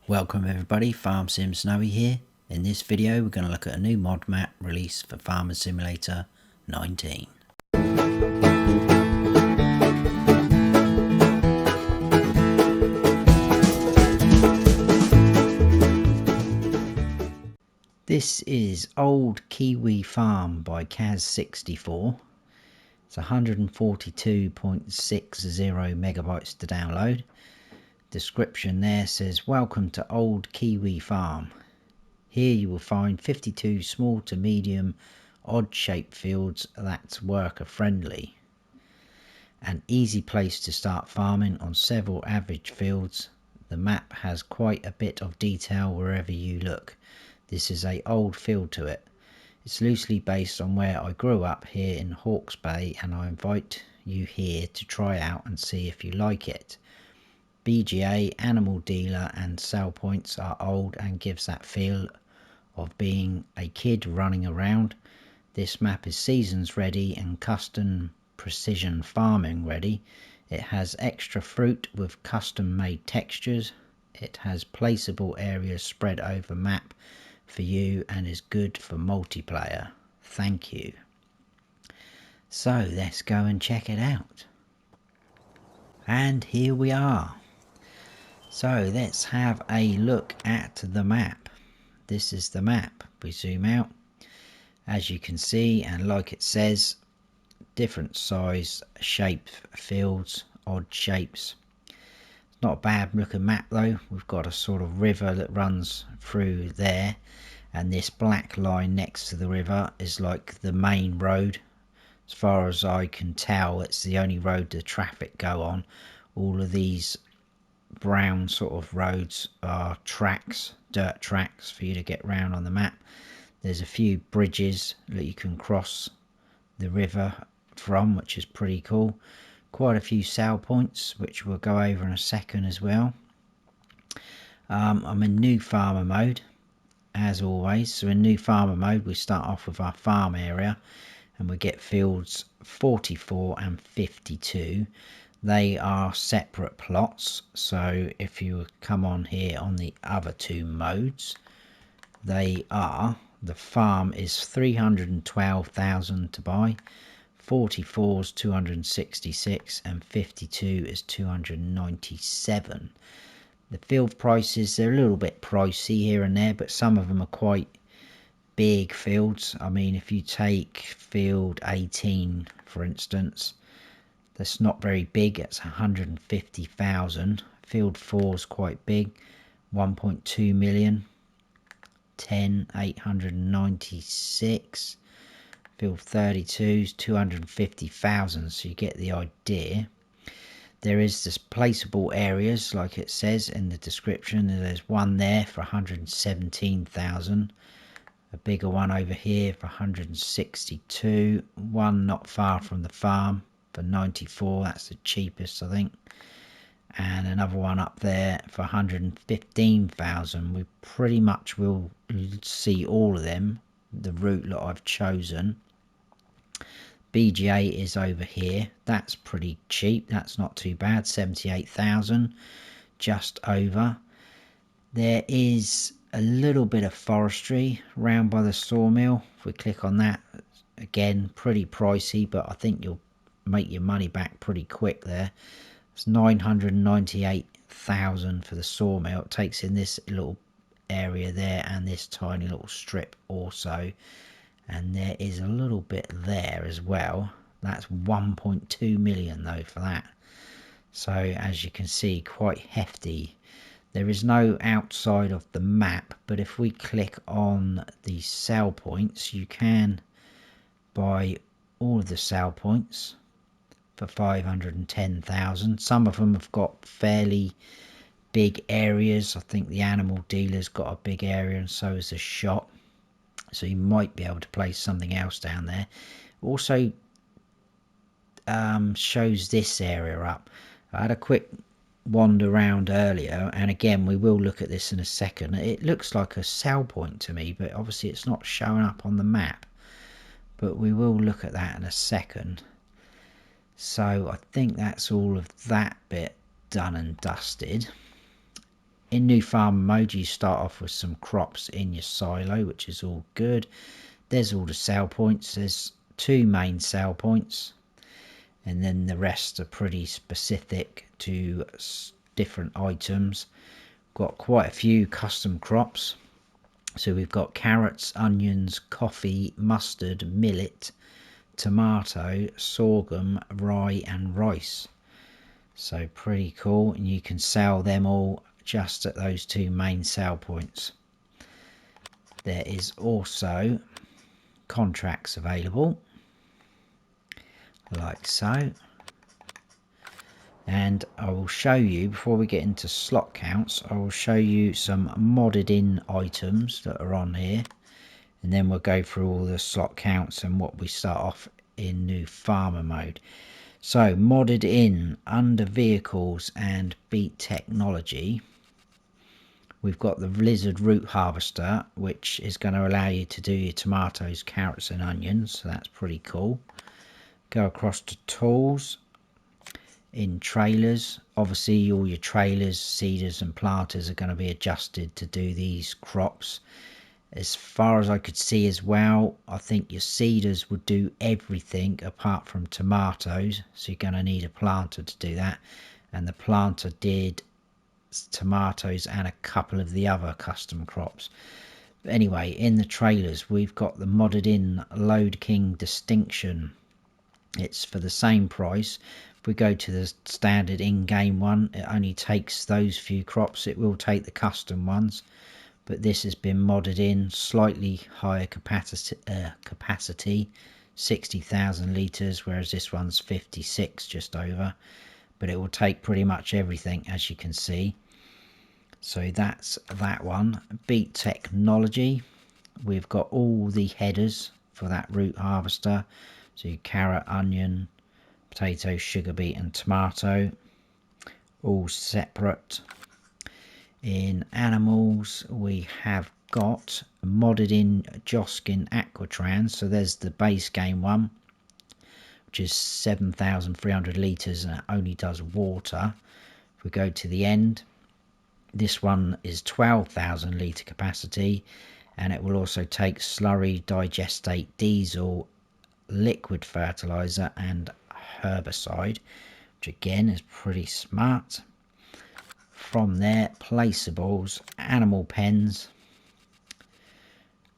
Welcome everybody, Farm Sim Snowy here. In this video we're going to look at a new mod map released for Farmer Simulator 19. This is Old Kiwi Farm by Kaz64. It's 142.60 megabytes to download. Description there says, welcome to Old Kiwi Farm. Here you will find 52 small to medium odd shaped fields that's worker friendly. An easy place to start farming on several average fields. The map has quite a bit of detail wherever you look. This is an old field to it. It's loosely based on where I grew up here in Hawke's Bay, and I invite you here to try out and see if you like it. BGA, animal dealer and sell points are old and gives that feel of being a kid running around. This map is seasons ready and custom precision farming ready. It has extra fruit with custom made textures. It has placeable areas spread over map for you and is good for multiplayer. Thank you. So let's go and check it out. And here we are. So let's have a look at the map. This is the map. We zoom out. As you can see, and like it says, different size, shape, fields, odd shapes. It's not a bad looking map though. We've got a sort of river that runs through there, and this black line next to the river is like the main road. As far as I can tell, it's the only road the traffic go on. All of these brown sort of roads are tracks, dirt tracks for you to get round on the map. There's a few bridges that you can cross the river from, which is pretty cool. Quite a few sale points, which we'll go over in a second as well. I'm in new farmer mode as always. So in new farmer mode we start off with our farm area and we get fields 44 and 52. They are separate plots, so if you come on here on the other two modes, they are, the farm is 312,000 to buy, 44 is 266 and 52 is 297. The field prices, they're a little bit pricey here and there, but some of them are quite big fields. I mean, if you take field 18 for instance, that's not very big, it's 150,000. Field 4 is quite big, 1.2 million. 10, 896. Field 32 is 250,000, so you get the idea. There is this placeable areas, like it says in the description. There's one there for 117,000. A bigger one over here for 162. One not far from the farm for 94, that's the cheapest I think, and another one up there for 115,000. We pretty much will see all of them, the route that I've chosen. BGA is over here, that's pretty cheap, that's not too bad, 78,000, just over. There is a little bit of forestry round by the sawmill. If we click on that, again pretty pricey, but I think you'll make your money back pretty quick there. It's 998,000 for the sawmill. It takes in this little area there and this tiny little strip also, and there is a little bit there as well. That's 1.2 million though for that. So as you can see, quite hefty. There is no outside of the map, but if we click on the sell points, you can buy all of the sell points for 510,000. Some of them have got fairly big areas. I think the animal dealer's got a big area, and so is the shop, so you might be able to place something else down there. Also shows this area up. I had a quick wander around earlier, and again we will look at this in a second. It looks like a sell point to me, but obviously it's not showing up on the map, but we will look at that in a second. So I think that's all of that bit done and dusted. in new farm mode you start off with some crops in your silo, which is all good. There's all the sell points. There's 2 main sell points, and then the rest are pretty specific to different items. Got quite a few custom crops. So we've got carrots, onions, coffee, mustard, millet, tomato, sorghum, rye and rice. So pretty cool, and you can sell them all just at those 2 main sell points. There is also contracts available, like so. And I will show you, before we get into slot counts, I will show you some modded in items that are on here, and then we'll go through all the slot counts and what we start off in new farmer mode. So modded in under vehicles and beat technology, we've got the lizard root harvester, which is going to allow you to do your tomatoes, carrots and onions, so that's pretty cool. Go across to tools. In trailers, obviously all your trailers, seeders and planters are going to be adjusted to do these crops. As far as I could see as well, I think your seeders would do everything apart from tomatoes, so you're going to need a planter to do that, and the planter did tomatoes and a couple of the other custom crops. But anyway, in the trailers we've got the modded in Load King Distinction. It's for the same price. If we go to the standard in-game one, it only takes those few crops. It will take the custom ones, but this has been modded in, slightly higher capacity, 60,000 litres, whereas this one's 56 just over, but it will take pretty much everything, as you can see. So that's that one. Beat technology, we've got all the headers for that root harvester, so your carrot, onion, potato, sugar beet and tomato, all separate. In animals we have got modded in Joskin Aquatrans, so there's the base game one, which is 7,300 litres and it only does water. If we go to the end, this one is 12,000 litre capacity, and it will also take slurry, digestate, diesel, liquid fertilizer and herbicide, which again is pretty smart. From there, placeables, animal pens,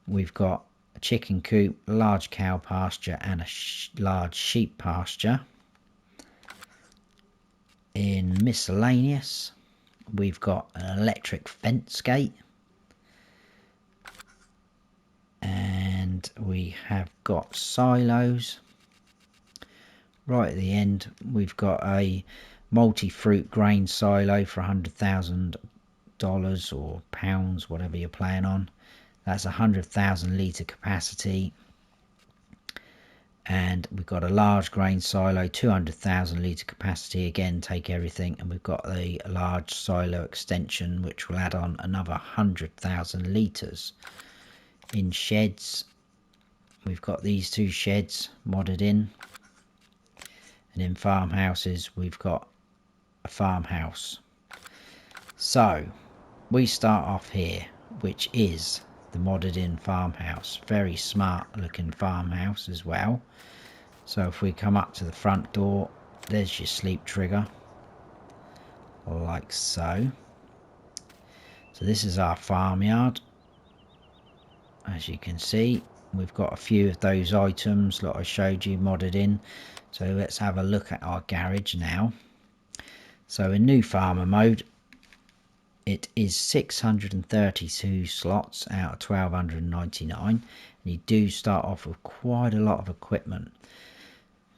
we've got a chicken coop, large cow pasture and a large sheep pasture. In miscellaneous, we've got an electric fence gate, and we have got silos. Right at the end we've got a multi-fruit grain silo for $100,000 or pounds, whatever you're playing on. That's 100,000 litre capacity. And we've got a large grain silo, 200,000 litre capacity, again take everything. And we've got a large silo extension which will add on another 100,000 litres. In sheds, we've got these 2 sheds modded in, and in farmhouses we've got a farmhouse. So we start off here, which is the modded in farmhouse. Very smart looking farmhouse as well. So if we come up to the front door, there's your sleep trigger, like so. So this is our farmyard. As you can see, we've got a few of those items that I showed you modded in. So let's have a look at our garage now. So in new farmer mode, it is 632 slots out of 1299, and you do start off with quite a lot of equipment.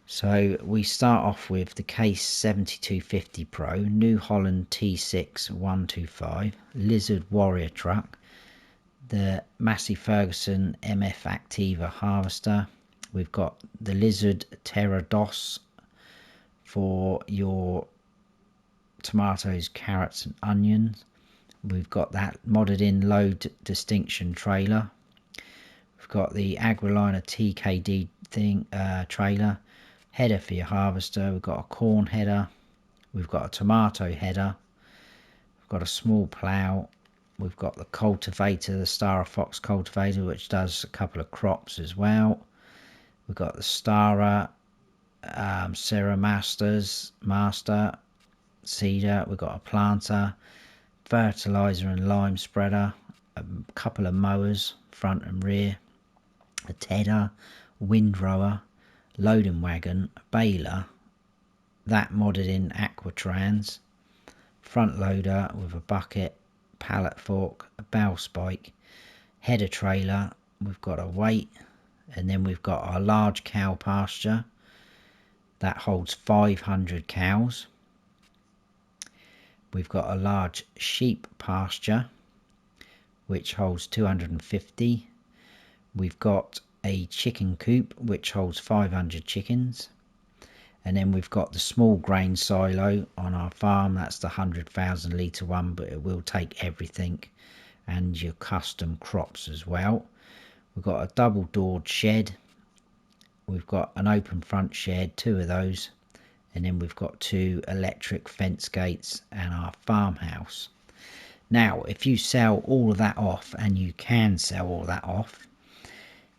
So we start off with the Case 7250 Pro, New Holland T6 125, Lizard Warrior truck, the Massey Ferguson MF Activa harvester. We've got the Lizard Terra DOS for your tomatoes, carrots and onions. We've got that modded in Load Distinction trailer. We've got the Agriliner TKD trailer, header for your harvester. We've got a corn header. We've got a tomato header. We've got a small plough. We've got the cultivator, the Star Fox cultivator, which does a couple of crops as well. We've got the Stara, Sarah Master, seeder. We've got a planter, fertilizer and lime spreader, a couple of mowers, front and rear, a tedder, windrower, loading wagon, a baler, that modded in Aquatrans, front loader with a bucket, pallet fork, a bow spike, header trailer. We've got a weight, and then we've got our large cow pasture that holds 500 cows. We've got a large sheep pasture which holds 250. We've got a chicken coop which holds 500 chickens. And then we've got the small grain silo on our farm. That's the 100,000 litre one, but it will take everything and your custom crops as well. We've got a double doored shed. We've got an open front shed, 2 of those. And then we've got 2 electric fence gates and our farmhouse. Now, if you sell all of that off, and you can sell all that off,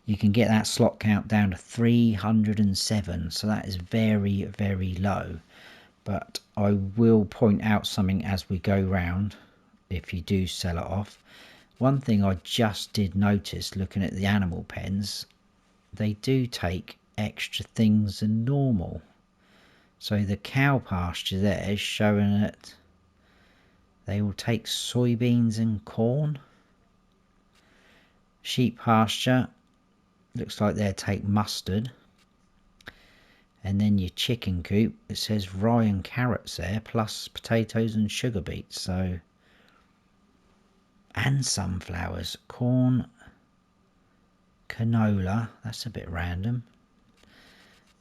you can get that slot count down to 307. So that is very, very low. But I will point out something as we go round if you do sell it off. One thing I just did notice looking at the animal pens, they do take extra things than normal. So the cow pasture there is showing that they will take soybeans and corn. Sheep pasture looks like they'll take mustard. And then your chicken coop, it says rye and carrots there, plus potatoes and sugar beets. So, and sunflowers, corn, canola. That's a bit random.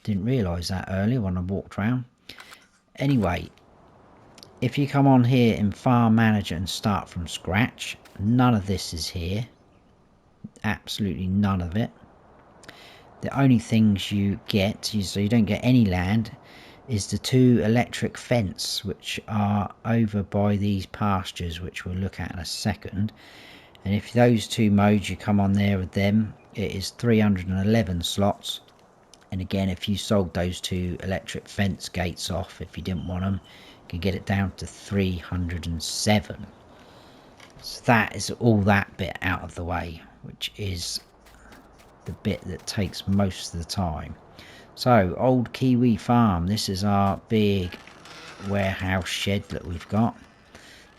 Didn't realise that earlier when I walked around. Anyway, if you come on here in Farm Manager and start from scratch, none of this is here. Absolutely none of it. The only things you get, so you don't get any land, is the 2 electric fence which are over by these pastures, which we'll look at in a second. And if those 2 modes, you come on there with them, it is 311 slots. And again, if you sold those 2 electric fence gates off, if you didn't want them, you can get it down to 307. So that is all that bit out of the way, which is the bit that takes most of the time. So, Old Kiwi Farm, this is our big warehouse shed that we've got.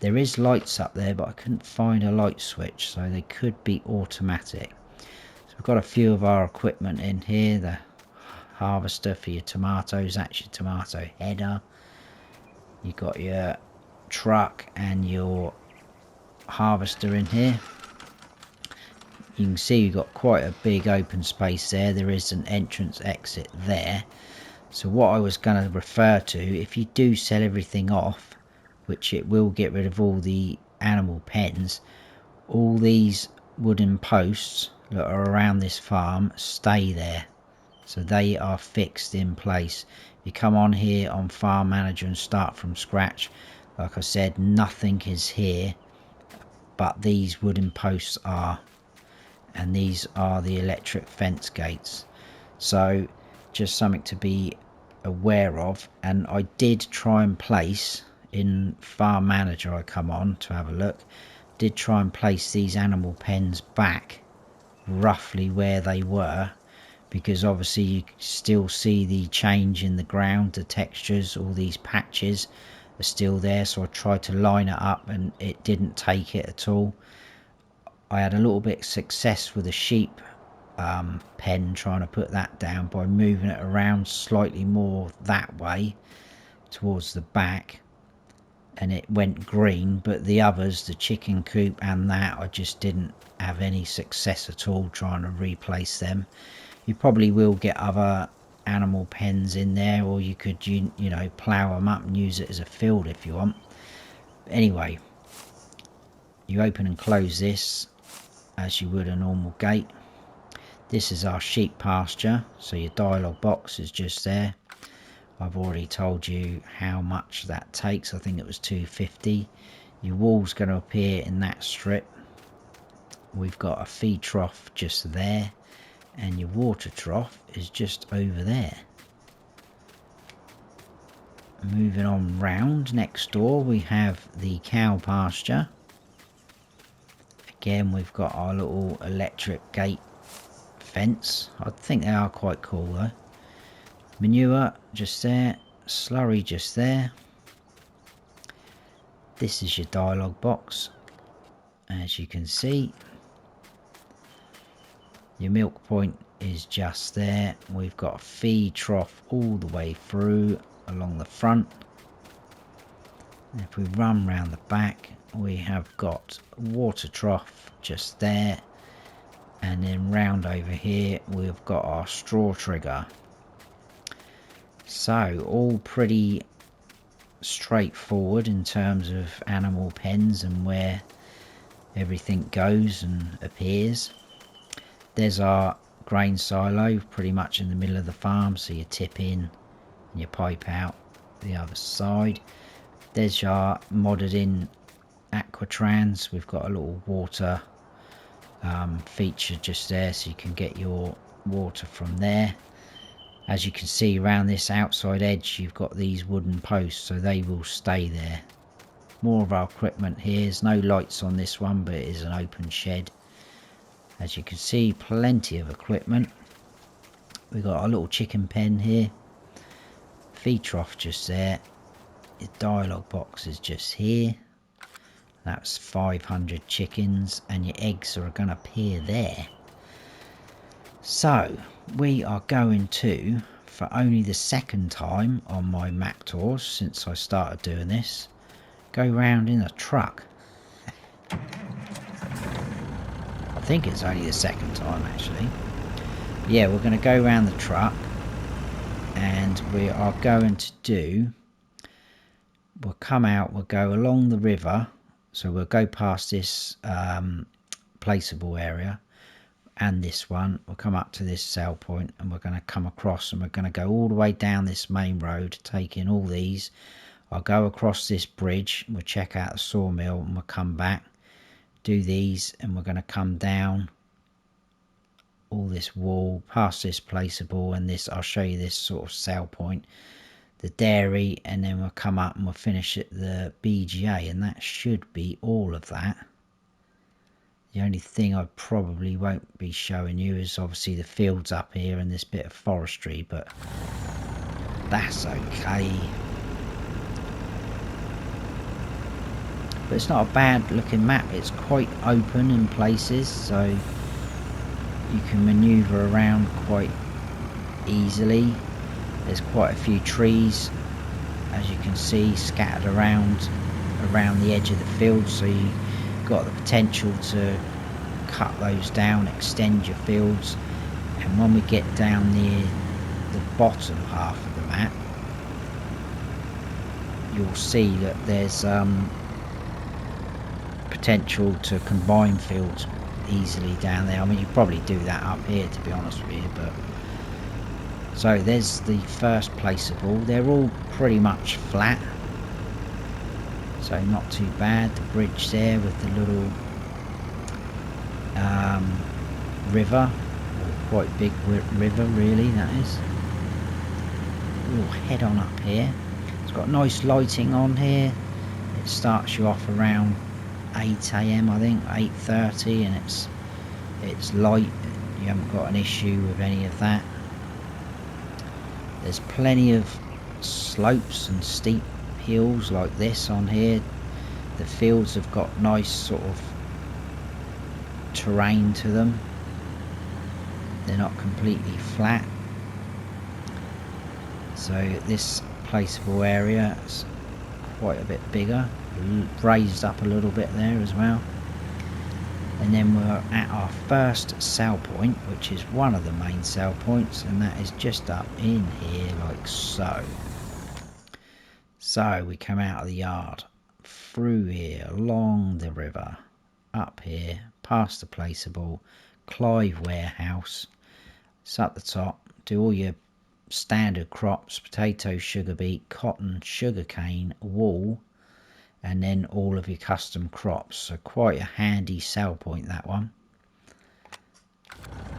There is lights up there, but I couldn't find a light switch, so they could be automatic. So we've got a few of our equipment in here. The harvester for your tomatoes, that's your tomato header. You've got your truck and your harvester in here. You can see you've got quite a big open space there. There is an entrance exit there. So what I was going to refer to, if you do sell everything off, which it will get rid of all the animal pens, all these wooden posts that are around this farm stay there. So they are fixed in place. You come on here on Farm Manager and start from scratch. Like I said, nothing is here, but these wooden posts are. And these are the electric fence gates. So just something to be aware of. And I did try and place in Farm Manager, I come on to have a look, did try and place these animal pens back roughly where they were, because obviously you still see the change in the ground, the textures, all these patches are still there. So I tried to line it up and it didn't take it at all. I had a little bit of success with a sheep pen, trying to put that down by moving it around slightly more that way towards the back, and it went green. But the others, the chicken coop and that, I just didn't have any success at all trying to replace them. You probably will get other animal pens in there, or you could you know, plough them up and use it as a field if you want. Anyway, you open and close this as you would a normal gate. This is our sheep pasture, so your dialog box is just there. I've already told you how much that takes. I think it was 250. Your wool's going to appear in that strip. We've got a feed trough just there, and your water trough is just over there. Moving on round, next door we have the cow pasture. Again, we've got our little electric gate fence. I think they are quite cool though. Manure just there, slurry just there. This is your dialogue box, as you can see. Your milk point is just there. We've got a feed trough all the way through along the front. And if we run round the back, we have got water trough just there, and then round over here we've got our straw trigger. So all pretty straightforward in terms of animal pens and where everything goes and appears. There's our grain silo pretty much in the middle of the farm, so you tip in and you pipe out the other side. There's your modded in Aquatrans. We've got a little water feature just there, so you can get your water from there. As you can see around this outside edge, you've got these wooden posts, so they will stay there. More of our equipment here. There's no lights on this one, but it is an open shed. As you can see, plenty of equipment. We've got our little chicken pen here. Feed trough just there. Your dialogue box is just here. That's 500 chickens, and your eggs are going to appear there. So we are going to, for only the second time on my map tours since I started doing this, go round in a truck. I think it's only the second time actually. Yeah, we're going to go around the truck, and we are going to do, we'll come out, we'll go along the river, so we'll go past this placeable area and this one. We'll come up to this sell point, and we're going to come across, and we're going to go all the way down this main road, taking all these. I'll go across this bridge, we'll check out the sawmill, and we'll come back, do these, and we're going to come down all this wall, past this placeable, and this, I'll show you this sort of sell point, the dairy, and then we'll come up and we'll finish at the BGA, and that should be all of that. The only thing I probably won't be showing you is obviously the fields up here and this bit of forestry, but that's okay. But it's not a bad looking map. It's quite open in places, so you can maneuver around quite easily. There's quite a few trees, as you can see, scattered around the edge of the field, so you've got the potential to cut those down, extend your fields. And when we get down near the bottom half of the map, you'll see that there's potential to combine fields easily down there. I mean, you probably do that up here, to be honest with you, but so there's the first placeable. They're all pretty much flat, so not too bad. The bridge there with the little river, or quite big river really, that is. We'll head on up here. It's got nice lighting on here. It starts you off around 8 AM I think, 8:30, and it's light. You haven't got an issue with any of that. There's plenty of slopes and steep hills like this on here. The fields have got nice sort of terrain to them. They're not completely flat. So this placeable area is quite a bit bigger, raised up a little bit there as well. And then we're at our first sell point, which is one of the main sell points, and that is just up in here like so. So we come out of the yard, through here, along the river, up here, past the placeable, Clive warehouse. It's up the top, do all your standard crops, potato, sugar beet, cotton, sugar cane, wool, and then all of your custom crops. So quite a handy sell point, that one.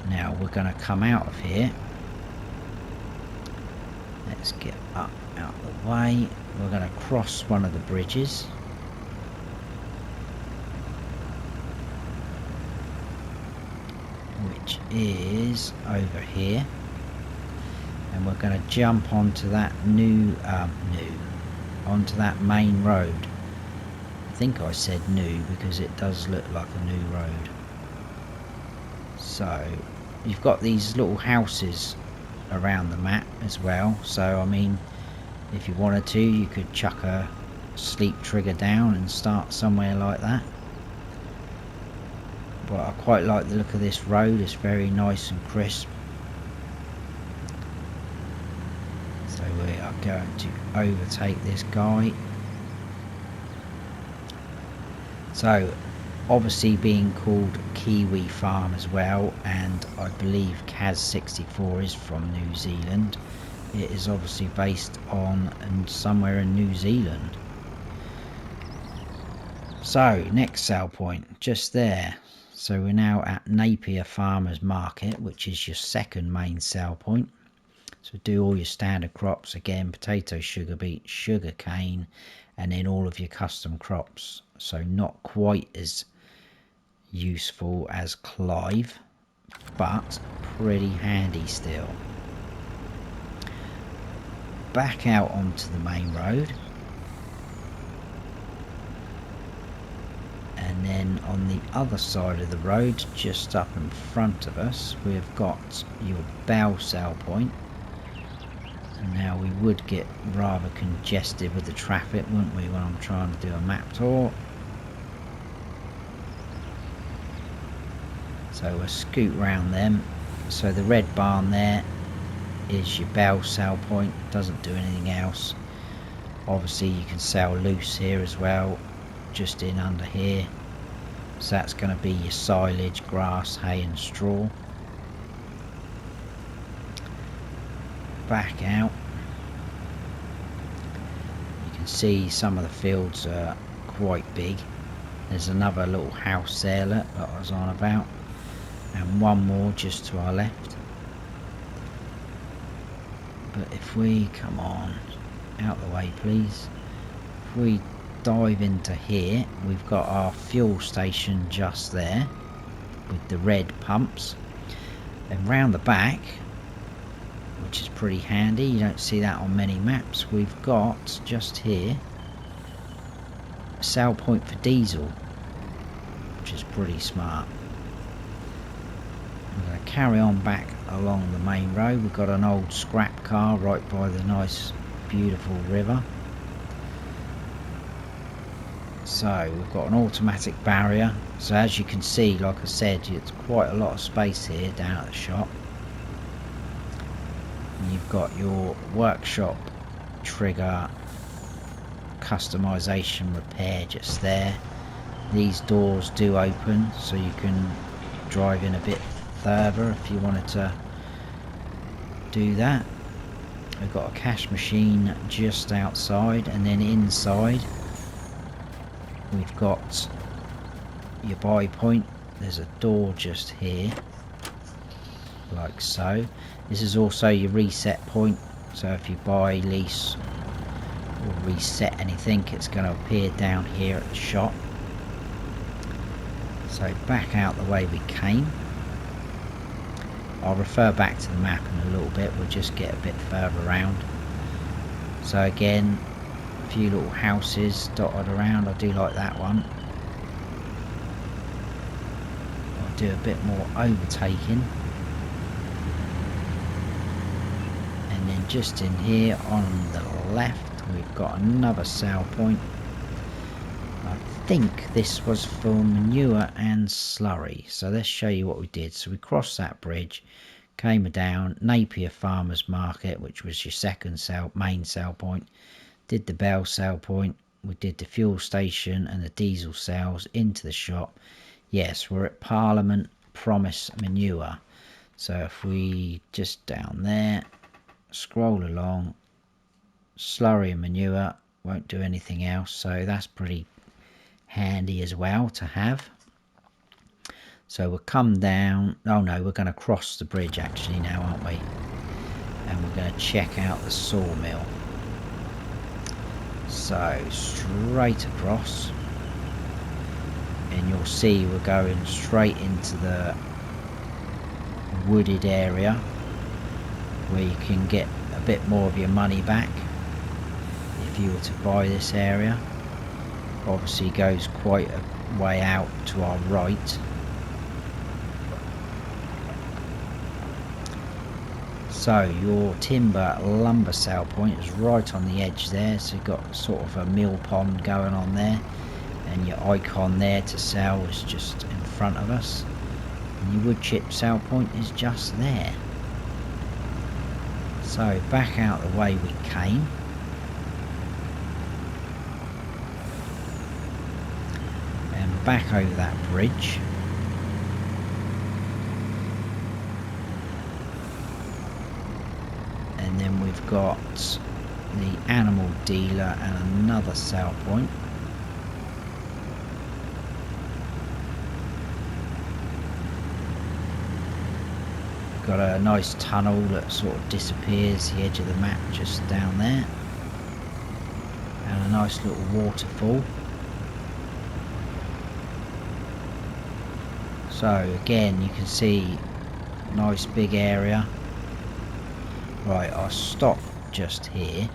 Now we're going to come out of here. Let's get up out of the way. We're going to cross one of the bridges. Which is over here. And we're going to jump onto that onto that main road. I think I said new because it does look like a new road. So you've got these little houses around the map as well, so I mean, if you wanted to, you could chuck a sleep trigger down and start somewhere like that. But I quite like the look of this road. It's very nice and crisp. So we are going to overtake this guy. So obviously being called Kiwi Farm as well, and I believe Kaz64 is from New Zealand. It is obviously based on somewhere in New Zealand. So next sale point, just there. So we're now at Napier Farmers Market, which is your second main sale point. So do all your standard crops again: potato, sugar beet, sugar cane, and then all of your custom crops. So not quite as useful as Clive, but pretty handy still. Back out onto the main road, and then on the other side of the road, just up in front of us, we've got your Bell sale point. And now we would get rather congested with the traffic, wouldn't we, when I'm trying to do a map tour. So we'll scoot round them. So the red barn there is your Bell sale point, doesn't do anything else. Obviously you can sell loose here as well, just in under here. So that's going to be your silage, grass, hay and straw. Back out. You can see some of the fields are quite big. There's another little house there that I was on about, and one more just to our left. But if we come on out the way, please, if we dive into here, we've got our fuel station just there with the red pumps, and round the back, which is pretty handy, you don't see that on many maps, we've got just here a sale point for diesel, which is pretty smart. I'm going to carry on back along the main road. We've got an old scrap car right by the nice beautiful river. So we've got an automatic barrier, so as you can see, like I said, it's quite a lot of space here down at the shop. And you've got your workshop trigger customization repair just there. These doors do open, so you can drive in a bit further if you wanted to do that. We've got a cash machine just outside, and then inside we've got your buy point. There's a door just here, like so. This is also your reset point, so if you buy, lease or reset anything, it's going to appear down here at the shop. So back out the way we came. I'll refer back to the map in a little bit, we'll just get a bit further around. So again, a few little houses dotted around. I do like that one. I'll do a bit more overtaking. And then just in here on the left, we've got another sale point. I think this was for manure and slurry. So let's show you what we did. So we crossed that bridge, came down Napier Farmers Market, which was your second main sale point. Did the Bell sale point. We did the fuel station and the diesel sales into the shop. Yes, we're at Parliament Promise Manure. So if we just down there, scroll along, slurry and manure, won't do anything else, so that's pretty handy as well to have. So we'll come down. Oh no, we're going to cross the bridge actually now, aren't we? And we're going to check out the sawmill. So straight across, and you'll see we're going straight into the wooded area where you can get a bit more of your money back if you were to buy this area. Obviously goes quite a way out to our right. So your timber lumber sale point is right on the edge there, so you've got sort of a mill pond going on there, and your icon there to sell is just in front of us, and your wood chip sale point is just there. So back out the way we came, and back over that bridge. And then we've got the animal dealer and another sale point. Got a nice tunnel that sort of disappears the edge of the map just down there, and a nice little waterfall. So again, you can see nice big area. Right, I'll stop just here,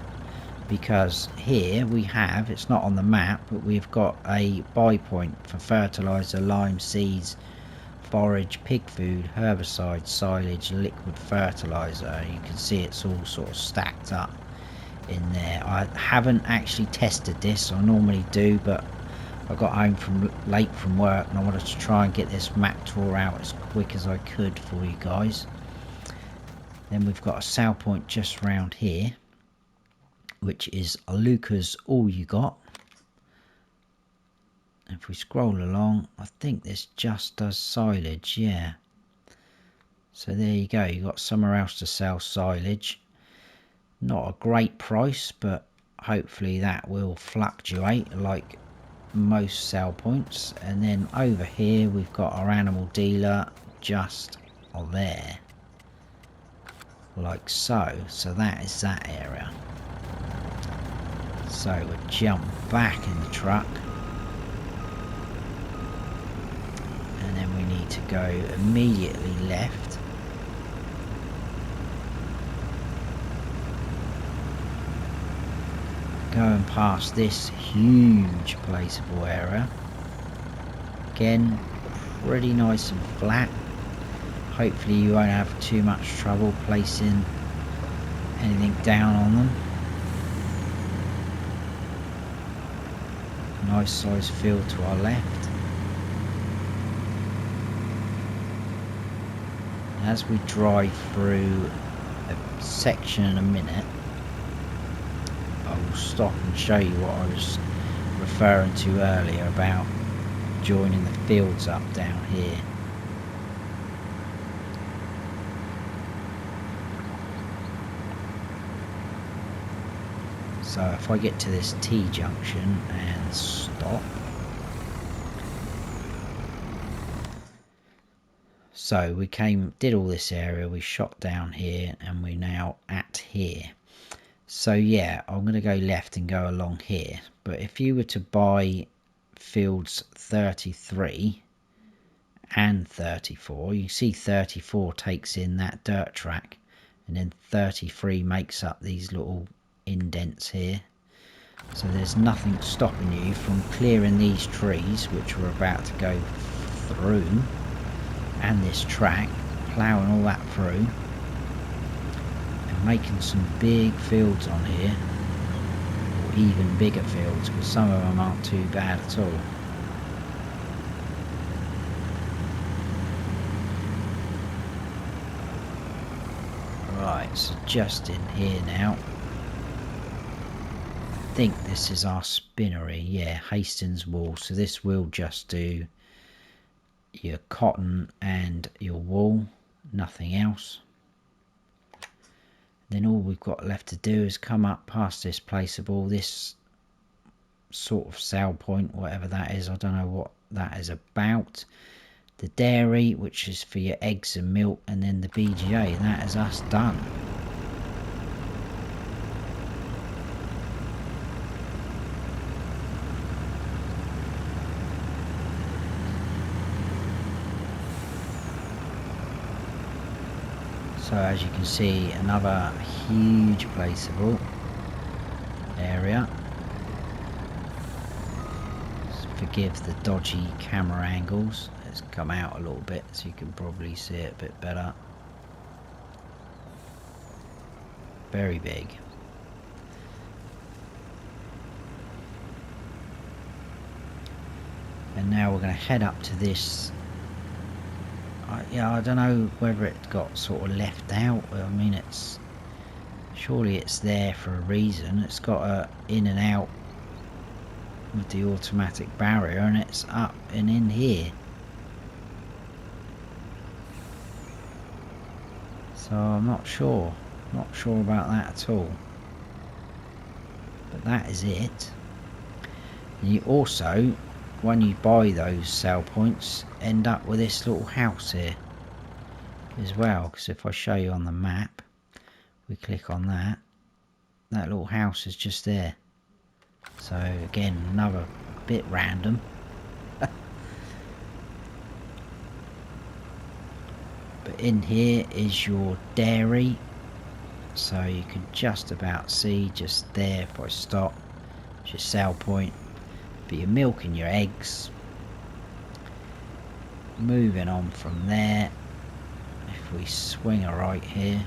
because here we have, it's not on the map, but we've got a buy point for fertiliser, lime seeds, forage, pig food, herbicide, silage, liquid fertiliser. You can see it's all sort of stacked up in there. I haven't actually tested this, I normally do, but I got home late from work and I wanted to try and get this map tour out as quick as I could for you guys. Then we've got a sale point just round here, which is Luca's All You Got. If we scroll along, I think this just does silage, yeah. So there you go, you've got somewhere else to sell silage. Not a great price, but hopefully that will fluctuate like most sell points. And then over here we've got our animal dealer just there, like so. So that is that area. So we'll jump back in the truck, and then we need to go immediately left. Going past this huge placeable area. Again, pretty nice and flat. Hopefully you won't have too much trouble placing anything down on them. Nice sized field to our left. As we drive through a section in a minute, I will stop and show you what I was referring to earlier about joining the fields up down here. So if I get to this T-junction and stop. So we did all this area, we shot down here, and we're now at here. So yeah, I'm going to go left and go along here. But if you were to buy fields 33 and 34, you see 34 takes in that dirt track, and then 33 makes up these little indents here. So there's nothing stopping you from clearing these trees, which we're about to go through, and this track, ploughing all that through, and making some big fields on here, or even bigger fields, because some of them aren't too bad at all. Right, so just in here now. I think this is our spinnery, yeah, Hastings wool. So this will just do your cotton and your wool, nothing else. Then all we've got left to do is come up past this placeable. This sort of sale point, whatever that is. I don't know what that is about. The dairy, which is for your eggs and milk, and then the BGA, and that is us done. So as you can see, another huge placeable area. Forgive the dodgy camera angles. It's come out a little bit so you can probably see it a bit better. Very big. And now we're going to head up to this. I don't know whether it got sort of left out. I mean, surely it's there for a reason. It's got a in and out with the automatic barrier, and it's up and in here. So I'm not sure about that at all. But that is it. And you also, when you buy those sale points, end up with this little house here as well, because if I show you on the map, we click on that little house is just there. So again, another bit random. But in here is your dairy, so you can just about see just there. If I stop, it's your sale point. But your milk and your eggs. Moving on from there, if we swing a right here,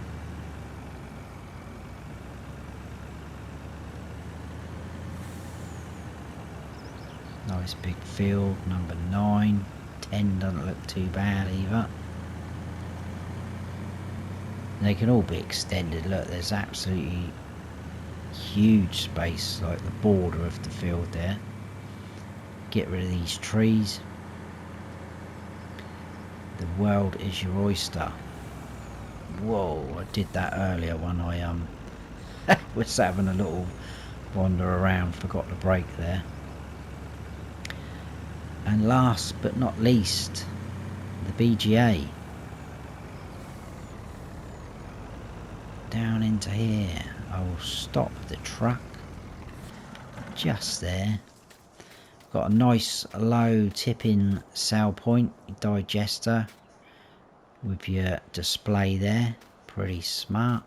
nice big field, number 9. 10 doesn't look too bad either. They can all be extended. Look, there's absolutely huge space, like the border of the field there. Get rid of these trees. The world is your oyster. Whoa, I did that earlier when I was having a little wander around, forgot to brake there. And last but not least, the BGA. Down into here. I will stop the truck just there. Got a nice low tipping sale point digester with your display there, pretty smart.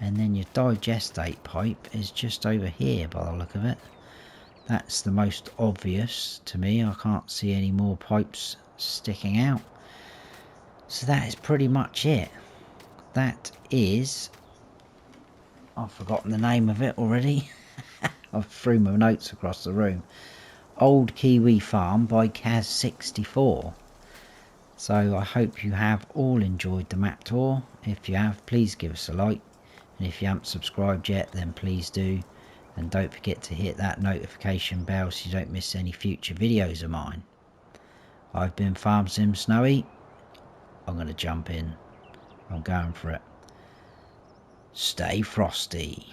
And then your digestate pipe is just over here by the look of it. That's the most obvious to me. I can't see any more pipes sticking out. So that is pretty much it. That is, I've forgotten the name of it already. I threw my notes across the room. Old Kiwi Farm by Kaz64. So I hope you have all enjoyed the map tour. If you have, please give us a like. And if you haven't subscribed yet, then please do. And don't forget to hit that notification bell so you don't miss any future videos of mine. I've been Farm Sim Snowy. I'm going to jump in. I'm going for it. Stay frosty.